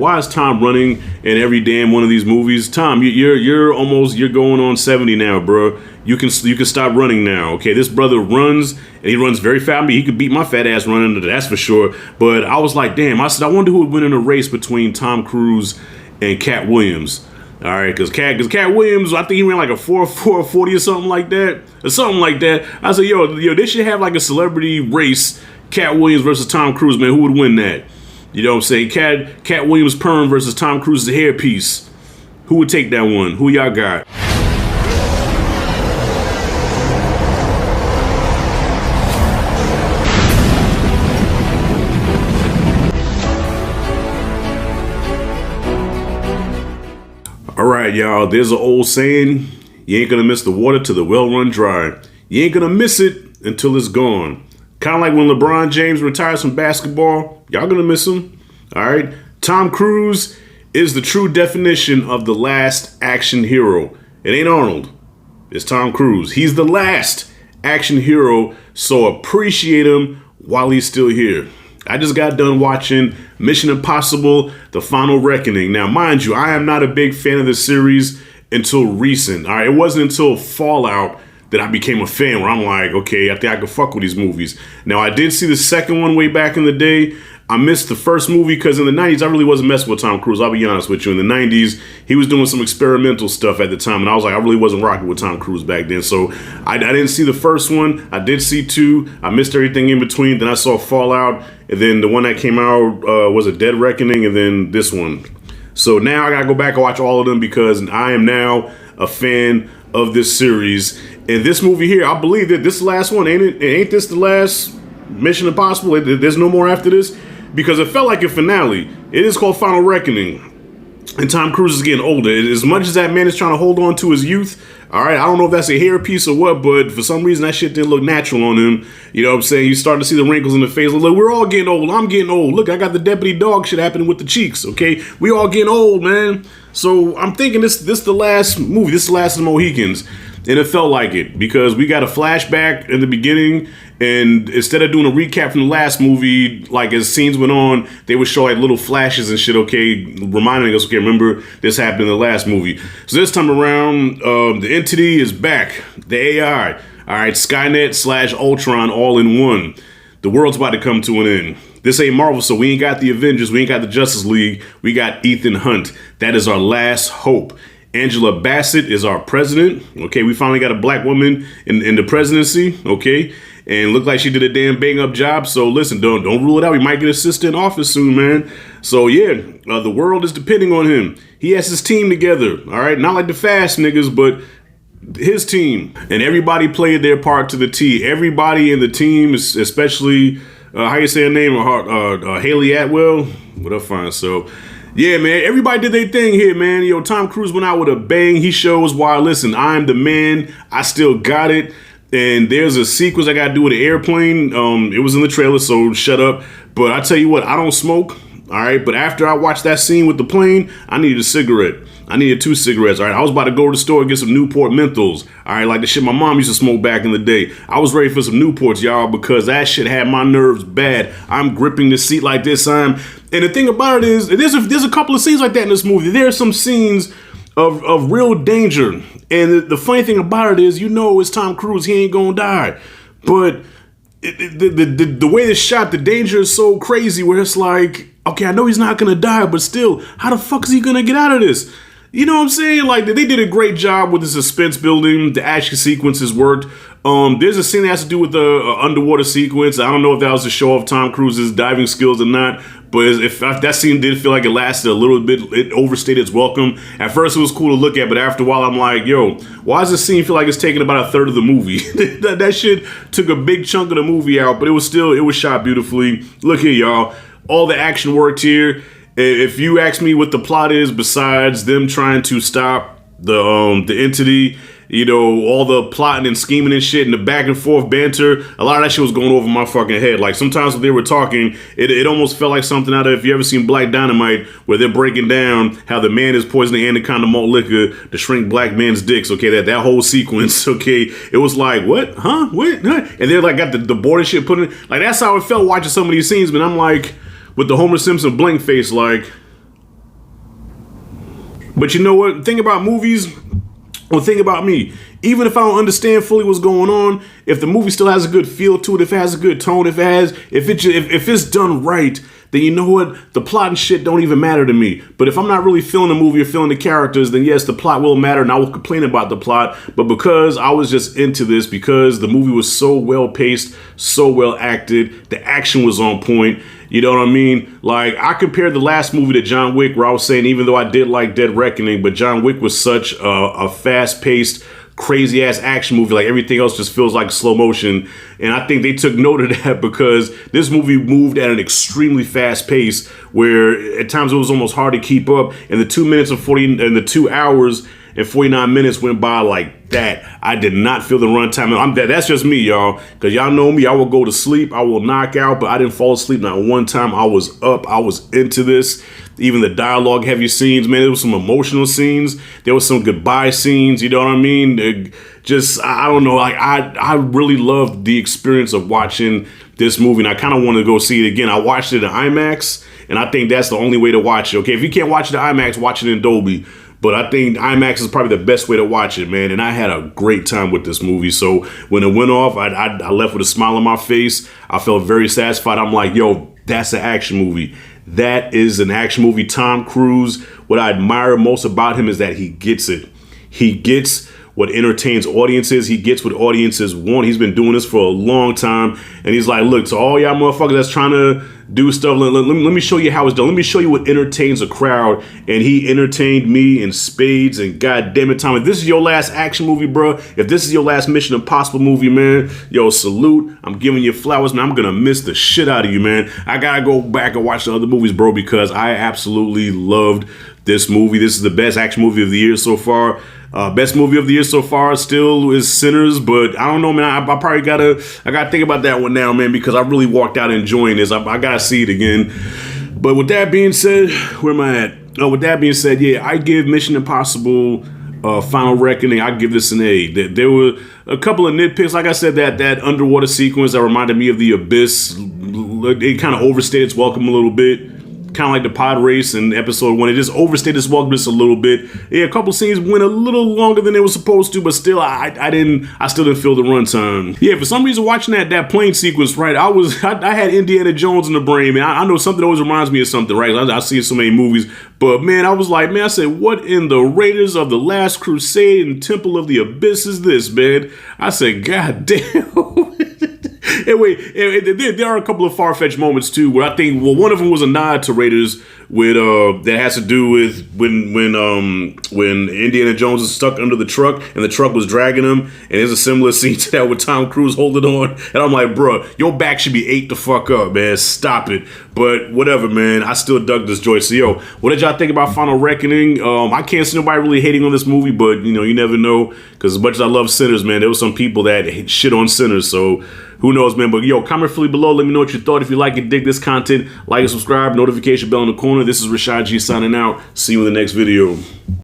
why is Tom running in every damn one of these movies? Tom, you're going on 70 now, bro. You can stop running now. Okay, this brother runs and he runs very fast. I mean, he could beat my fat ass running, that's for sure. But I was like, damn. I said, I wonder who would win in a race between Tom Cruise and Cat Williams. All right, because Cat Williams, I think he ran like a 4.40 or something like that. I said, yo, they should have like a celebrity race, Cat Williams versus Tom Cruise, man. Who would win that? You know what I'm saying? Cat Williams' perm versus Tom Cruise's hairpiece. Who would take that one? Who y'all got? All right, y'all, there's an old saying, you ain't gonna miss the water till the well run dry. You ain't gonna miss it until it's gone. Kind of like when LeBron James retires from basketball, y'all gonna miss him. All right, Tom Cruise is the true definition of the last action hero. It ain't Arnold, it's Tom Cruise. He's the last action hero, so appreciate him while he's still here. I just got done watching Mission Impossible: The Final Reckoning. Now, mind you, I am not a big fan of the series until recent. All right, it wasn't until Fallout that I became a fan where I'm like, okay, I think I can fuck with these movies. Now, I did see the second one way back in the day. I missed the first movie because in the 90s, I really wasn't messing with Tom Cruise. I'll be honest with you. In the 90s, he was doing some experimental stuff at the time. And I was like, I really wasn't rocking with Tom Cruise back then. So I didn't see the first one. I did see two. I missed everything in between. Then I saw Fallout. And then the one that came out was a Dead Reckoning. And then this one. So now I got to go back and watch all of them because I am now a fan of this series. And this movie here, I believe that this is the last one. Ain't this the last Mission Impossible? There's no more after this? Because it felt like a finale. It is called Final Reckoning. And Tom Cruise is getting older. As much as that man is trying to hold on to his youth, all right, I don't know if that's a hairpiece or what, but for some reason that shit didn't look natural on him. You know what I'm saying? You start to see the wrinkles in the face. Look, we're all getting old. I'm getting old. Look, I got the deputy dog shit happening with the cheeks, okay? We all getting old, man. So I'm thinking this the last movie. This is the last of the Mohicans. And it felt like it because we got a flashback in the beginning, and instead of doing a recap from the last movie, like as scenes went on, they would show like little flashes and shit, okay, reminding us, okay, remember this happened in the last movie. So this time around, the entity is back, the AI. All right, Skynet / Ultron all in one. The world's about to come to an end. This ain't Marvel, so we ain't got the Avengers, we ain't got the Justice League, we got Ethan Hunt. That is our last hope. Angela Bassett is our president. Okay, we finally got a black woman in the presidency. Okay, and looked like she did a damn bang up job. So listen, don't rule it out. We might get a sister in office soon, man. So yeah, the world is depending on him. He has his team together. All right, not like the Fast niggas, but his team, and everybody played their part to the T. Everybody in the team, especially how you say her name, Haley Atwell. What up, fine? So. Yeah, man, everybody did their thing here, man. Yo, Tom Cruise went out with a bang. He shows why, listen, I'm the man. I still got it. And there's a sequence I got to do with an airplane. It was in the trailer, so shut up. But I tell you what, I don't smoke, all right? But after I watched that scene with the plane, I needed a cigarette. I needed 2 cigarettes, all right? I was about to go to the store and get some Newport menthols, all right? Like the shit my mom used to smoke back in the day. I was ready for some Newports, y'all, because that shit had my nerves bad. I'm gripping the seat like this. And the thing about it is, there's a couple of scenes like that in this movie. There are some scenes of real danger. And the funny thing about it is, you know it's Tom Cruise. He ain't gonna die. But the way it's shot, the danger is so crazy where it's like, okay, I know he's not gonna die, but still, how the fuck is he gonna get out of this? You know what I'm saying? Like, they did a great job with the suspense building. The action sequences worked. There's a scene that has to do with the underwater sequence. I don't know if that was to show off Tom Cruise's diving skills or not, but if that scene did feel like it lasted a little bit, it overstayed its welcome. At first, it was cool to look at, but after a while, I'm like, yo, why does this scene feel like it's taking about a third of the movie? that shit took a big chunk of the movie out, but it was shot beautifully. Look here, y'all. All the action worked here. If you ask me what the plot is, besides them trying to stop the entity, you know, all the plotting and scheming and shit and the back and forth banter, a lot of that shit was going over my fucking head. Like, sometimes when they were talking, it almost felt like something out of, if you ever seen Black Dynamite, where they're breaking down how the man is poisoning anaconda malt liquor to shrink black men's dicks, okay, that whole sequence, okay, it was like, what, huh, what, huh? And they're like, got the border shit put in, like, that's how it felt watching some of these scenes, but I'm like, with the Homer Simpson blank face, like, But you know what? The thing about movies, well, think about me. Even if I don't understand fully what's going on, if the movie still has a good feel to it, if it has a good tone, if it's done right, then you know what? The plot and shit don't even matter to me. But if I'm not really feeling the movie or feeling the characters, then yes, the plot will matter, and I will complain about the plot. But because I was just into this, because the movie was so well paced, so well acted, the action was on point. You know what I mean? Like, I compared the last movie to John Wick, where I was saying, even though I did like Dead Reckoning, but John Wick was such a fast-paced, crazy-ass action movie. Like, everything else just feels like slow motion. And I think they took note of that because this movie moved at an extremely fast pace, where at times it was almost hard to keep up. And the 2 minutes and 40 and the 2 hours and 49 minutes went by like that. I did not feel the runtime. That's just me, y'all. Because y'all know me. I will go to sleep. I will knock out. But I didn't fall asleep not one time. I was up. I was into this. Even the dialogue heavy scenes, man. There was some emotional scenes. There was some goodbye scenes. You know what I mean? I don't know. Like, I really loved the experience of watching this movie. And I kind of want to go see it again. I watched it in IMAX. And I think that's the only way to watch it. Okay, if you can't watch it in IMAX, watch it in Dolby. But I think IMAX is probably the best way to watch it, man. And I had a great time with this movie. So when it went off, I left with a smile on my face. I felt very satisfied. I'm like, yo, that's an action movie. That is an action movie. Tom Cruise, what I admire most about him is that he gets it. He gets what entertains audiences. He gets what audiences want. He's been doing this for a long time. And he's like, look, to all y'all motherfuckers that's trying to do stuff, let me show you how it's done. Let me show you what entertains a crowd. And he entertained me in spades. And goddamn it, Tom, if this is your last action movie, bro, if this is your last Mission Impossible movie, man, yo, salute. I'm giving you flowers, man. I'm going to miss the shit out of you, man. I got to go back and watch the other movies, bro, because I absolutely loved this movie. This is the best action movie of the year so far. Best movie of the year so far still is Sinners, but I don't know, man. I probably gotta think about that one now, man, because I really walked out enjoying this. I gotta see it again. But with that being said, where am I at? With that being said, yeah, I give Mission Impossible Final Reckoning, I give this an A. There were a couple of nitpicks. Like I said, that underwater sequence that reminded me of The Abyss, it kind of overstayed its welcome a little bit. Kind of like the pod race in episode 1. It just overstayed its welcome just a little bit. Yeah, a couple scenes went a little longer than they were supposed to, but still, I still didn't feel the runtime. Yeah, for some reason, watching that plane sequence, right, I had Indiana Jones in the brain, man. I know something always reminds me of something, right? I see so many movies, but man, I was like, man, I said, what in the Raiders of the Last Crusade and Temple of the Abyss is this, man? I said, God damn. And wait, there are a couple of far-fetched moments too, where I think, well, one of them was a nod to Raiders with that has to do with when Indiana Jones is stuck under the truck and the truck was dragging him, and there's a similar scene to that with Tom Cruise holding on, and I'm like, bro, your back should be ate the fuck up, man. Stop it. But whatever, man. I still dug this joint. So yo, what did y'all think about Final Reckoning? I can't see nobody really hating on this movie, but you know, you never know, because as much as I love Sinners, man, there was some people that shit on Sinners, so who knows, man? But yo, comment fully below. Let me know what you thought. If you like it, dig this content, like and subscribe, notification bell in the corner. This is Rashad G signing out. See you in the next video.